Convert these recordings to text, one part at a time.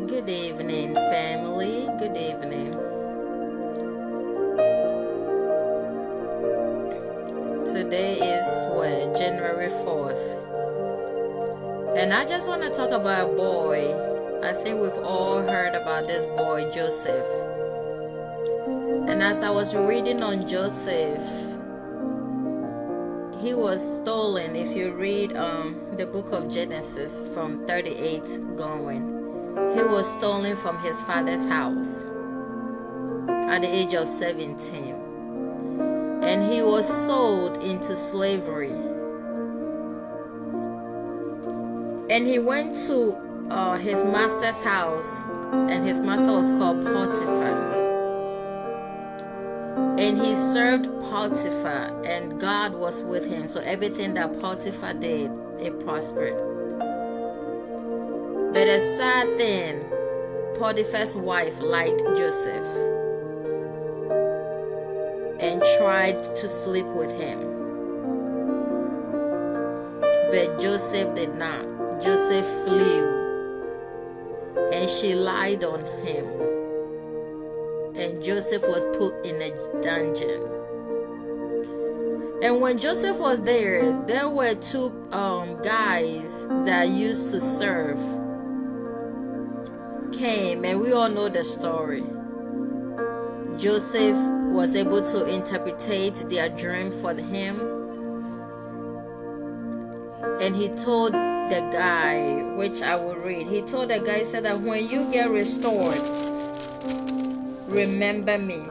Good evening, family. Good evening. Today is what? January 4th. And I just want to talk about a boy. I think we've all heard about this boy, Joseph. And as I was reading on Joseph, he was stolen. If you read the book of Genesis from 38 going, he was stolen from his father's house at the age of 17. And he was sold into slavery. And he went to his master's house, and his master was called Potiphar. And he served Potiphar, and God was with him. So everything that Potiphar did, it prospered. But a sad thing, Potiphar's wife liked Joseph and tried to sleep with him. But Joseph did not. Joseph flew, and she lied on him. And Joseph was put in a dungeon. And when Joseph was there were two guys that used to serve came, and we all know the story. Joseph was able to interpret their dream for him, and he told the guy, which I will read. He told the guy, said that when you get restored, remember me.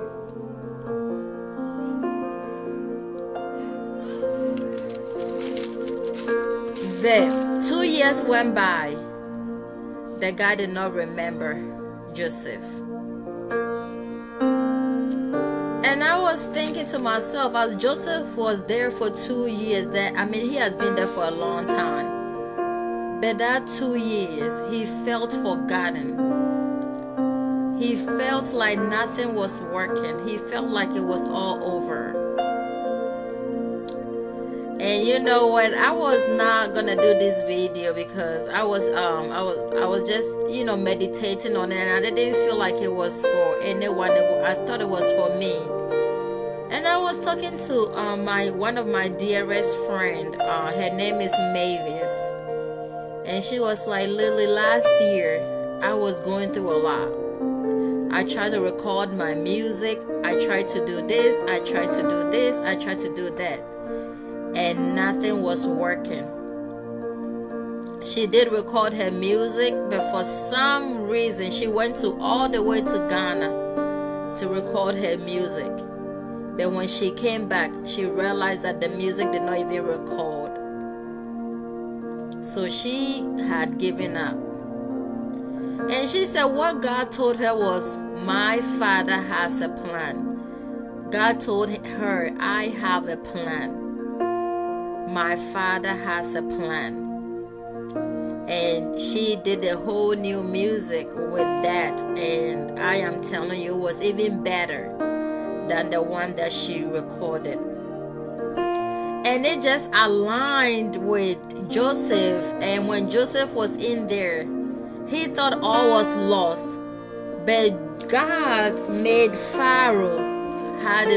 But 2 years went by. The guy did not remember Joseph. And I was thinking to myself, as Joseph was there for 2 years, he has been there for a long time. But that 2 years, he felt forgotten. He felt like nothing was working. He felt like it was all over. And you know what? I was not gonna do this video because I was just meditating on it, and I didn't feel like it was for anyone. I thought it was for me. And I was talking to one of my dearest friend. Her name is Mavis, and she was like, Lily, last year I was going through a lot. I tried to record my music. I tried to do this. I tried to do this. I tried to do that. And nothing was working. She did record her music, but for some reason she went all the way to Ghana to record her music. But when she came back, she realized that the music did not even record. So she had given up. And she said what God told her was, my Father has a plan. God told her, I have a plan. My Father has a plan. And she did a whole new music with that, and I am telling you, it was even better than the one that she recorded. And it just aligned with Joseph. And when Joseph was in there, he thought all was lost, but God made Pharaoh have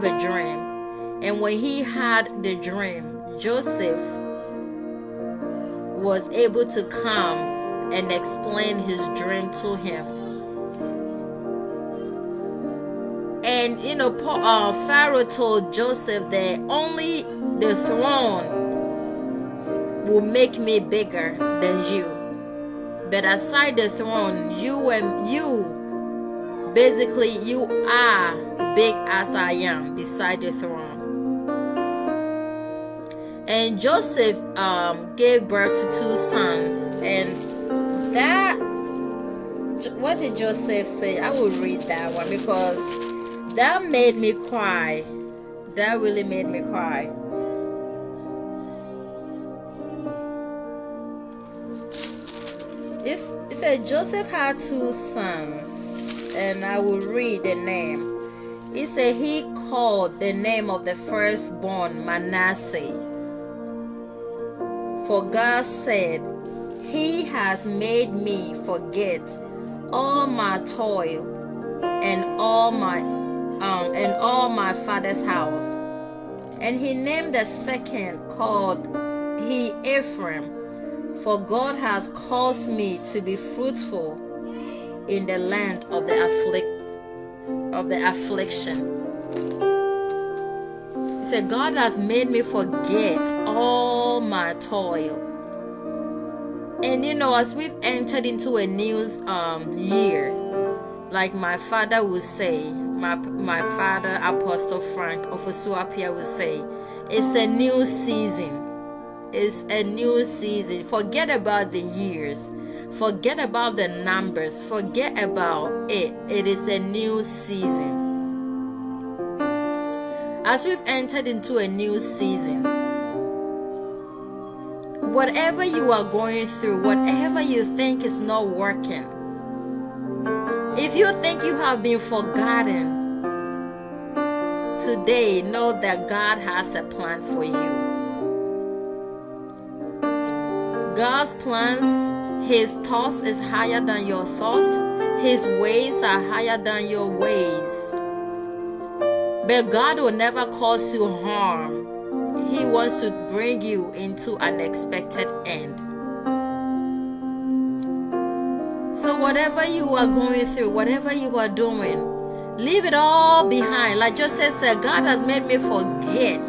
a dream. And when he had the dream, Joseph was able to come and explain his dream to him. And Pharaoh told Joseph that only the throne will make me bigger than you. But aside the throne, you are big as I am beside the throne. And Joseph gave birth to 2 sons. And what did Joseph say? I will read that one because that made me cry. That really made me cry. It said Joseph had 2 sons, and I will read the name. It said he called the name of the firstborn Manasseh. For God said, he has made me forget all my toil and all my father's house. And he named the second called he Ephraim, for God has caused me to be fruitful in the land of the affliction. He said, God has made me forget all my toil. And as we've entered into a new year, like my father would say, my father, Apostle Frank Ofosuapia, would say, it's a new season. It's a new season. Forget about the years. Forget about the numbers. Forget about it. It is a new season. As we've entered into a new season, whatever you are going through, whatever you think is not working, if you think you have been forgotten, today know that God has a plan for you. God's plans, His thoughts is higher than your thoughts. His ways are higher than your ways. But God will never cause you harm. He wants to bring you into an expected end. So whatever you are going through, whatever you are doing, leave it all behind. Like Joseph said, God has made me forget.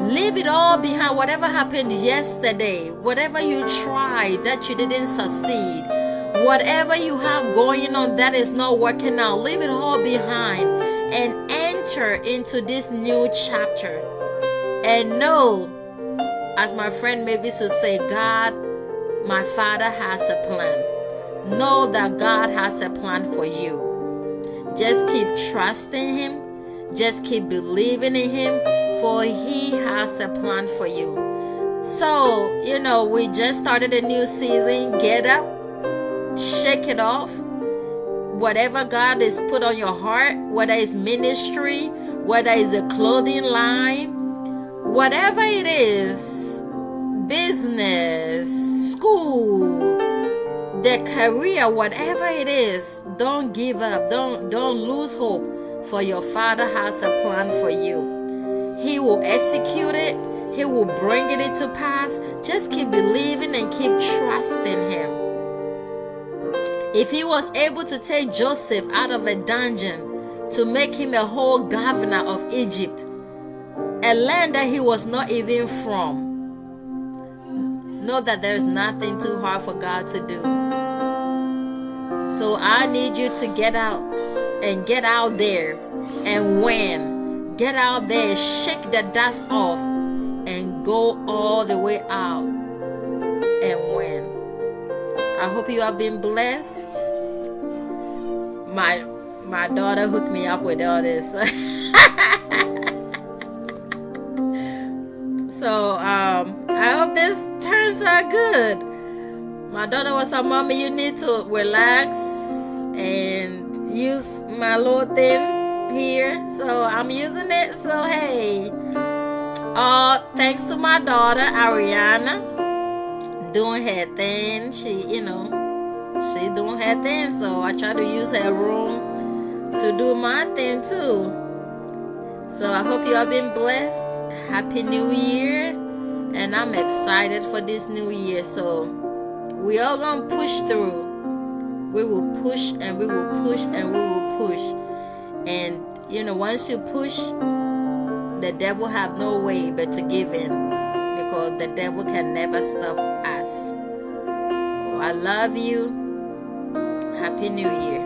Leave it all behind. Whatever happened yesterday, whatever you tried that you didn't succeed, whatever you have going on that is not working out, leave it all behind and enter into this new chapter. And know, as my friend Mavis would say, God, my Father has a plan. Know that God has a plan for you. Just keep trusting Him. Just keep believing in Him, for He has a plan for you. So, we just started a new season. Get up, shake it off. Whatever God has put on your heart, whether it's ministry, whether it's a clothing line, whatever it is, business, school, the career, whatever it is, don't give up. Don't lose hope, for your Father has a plan for you. He will execute it. He will bring it into pass. Just keep believing and keep trusting Him. If He was able to take Joseph out of a dungeon to make him a whole governor of Egypt, a land that he was not even from, know that there's nothing too hard for God to do. So I need you to get out and get out there and win. Get out there, shake the dust off, and go all the way out and win. I hope you have been blessed. My daughter hooked me up with all this. So I hope this turns out good. My daughter was like, Mommy, you need to relax and use my little thing here. So I'm using it. So hey, thanks to my daughter Ariana doing her thing. She doing her thing. So I try to use her room to do my thing too. So I hope you have been blessed. Happy New Year. And I'm excited for this new year. So we all gonna push through. We will push and we will push and we will push. And once you push, the devil have no way but to give in, because the devil can never stop us. I love you. Happy New Year.